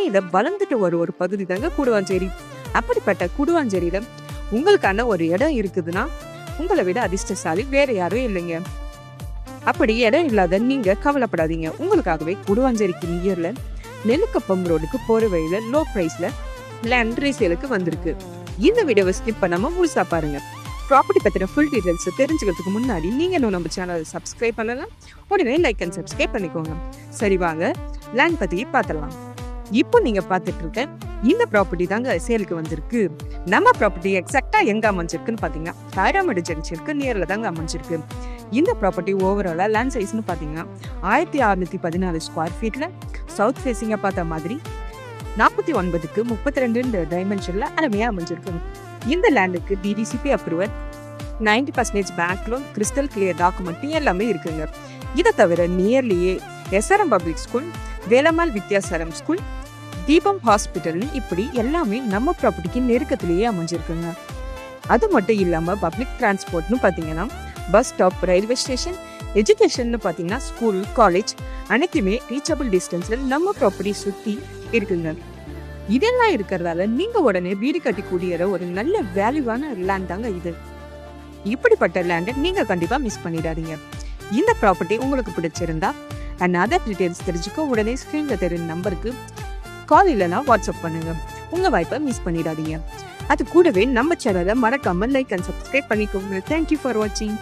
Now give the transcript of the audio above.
இத வளர்ந்துட்டு ஒரு பகுதி தாங்க கூடுவாஞ்சேரி. அப்படிப்பட்ட கூடுவாஞ்சேரியில உங்களுக்கான ஒரு இடம் இருக்குதுன்னா உங்களை விட அதிர்ஷ்டசாலி வேற யாரும் இல்லைங்க. அப்படி இடம் இல்லாத நீங்க கவலைப்படாதீங்க. உங்களுக்காகவே கூடுவாஞ்சேரிக்கு நியர்ல நெல்லுக்கப்பம் ரோடுக்கு போற வழியில லோ பிரைஸ்ல லேண்ட் ரீசேலுக்கு வந்திருக்கு. இந்த வீடியோவை ஸ்கிப் பண்ணாம முழுசா பாருங்க. ப்ராப்பர்ட்டி பத்தின ஃபுல் டீடைல்ஸ் தெரிஞ்சுக்கிறதுக்கு முன்னாடி நீங்க இன்னும் நம்ம சேனலை சப்ஸ்கிரைப் பண்ணலாம். உடனே லைக் அண்ட் சப்ஸ்கிரைப் பண்ணிக்கோங்க. சரி வாங்க லேண்ட் பத்தி பார்த்தலாம். இப்போ நீங்க பார்த்துட்டு இருக்க இந்த ப்ராப்பர்ட்டி தாங்க சேலுக்கு வந்திருக்கு. நம்ம ப்ராப்பர்ட்டி எக்ஸாக்டா எங்க அமைஞ்சிருக்குன்னு பாத்தீங்கன்னா தாராமடு ஜங்ஷனுக்கு நியர்ல தாங்க அமைஞ்சிருக்கு. இந்த ப்ராப்பர்ட்டி ஓவராலா லேண்ட் சைஸ்னு பாத்தீங்கன்னா 1614 ஸ்கொயர் ஃபீட்ல சவுத் ஃபேசிங்கா பார்த்த மாதிரி 49க்கு 32 டைமென்ஷன்ல அருமையா அமைஞ்சிருக்கு. இந்த லேண்டுக்கு DTCP approval, 90% bank loan, crystal clear document எல்லாமே இருக்குங்க. இதை தவிர நியர்லியே SRM public school, Velammal Vidyashram school, Deepam ஹாஸ்பிட்டல்னு இப்படி எல்லாமே நம்ம ப்ராப்பர்ட்டிக்கு நெருக்கத்திலேயே அமைஞ்சிருக்குங்க. அது மட்டும் இல்லாம பப்ளிக் டிரான்ஸ்போர்ட்னு பாத்தீங்கன்னா bus stop, railway station, education பாத்தீங்கன்னா ஸ்கூல், காலேஜ் அனைத்துமே ரீச்சபிள் டிஸ்டன்ஸ்ல நம்ம ப்ராப்பர்ட்டி சுத்தி இருக்குங்க. இதெல்லாம் இருக்கிறதால நீங்க உடனே வீடு கட்டி கூடிய ஒரு நல்ல வேல்யூவான லேண்ட் தாங்க இது. இப்படிப்பட்ட லேண்டை நீங்க கண்டிப்பா மிஸ் பண்ணிடாதீங்க. இந்த ப்ராப்பர்ட்டி உங்களுக்கு பிடிச்சிருந்தா அண்ட் அதர் டீடைல்ஸ் தெரிஞ்சுக்க உடனே ஸ்கிரீன்ல தெரியும் நம்பருக்கு கால் இல்லைன்னா வாட்ஸ்அப் பண்ணுங்க. உங்க வாய்ப்பை மிஸ் பண்ணிடாதீங்க. அது கூடவே நம்ம சேனலை மறக்காம லைக் அண்ட் சப்ஸ்கிரைப் பண்ணிக்கோங்க. தேங்க்யூ ஃபார் வாட்சிங்.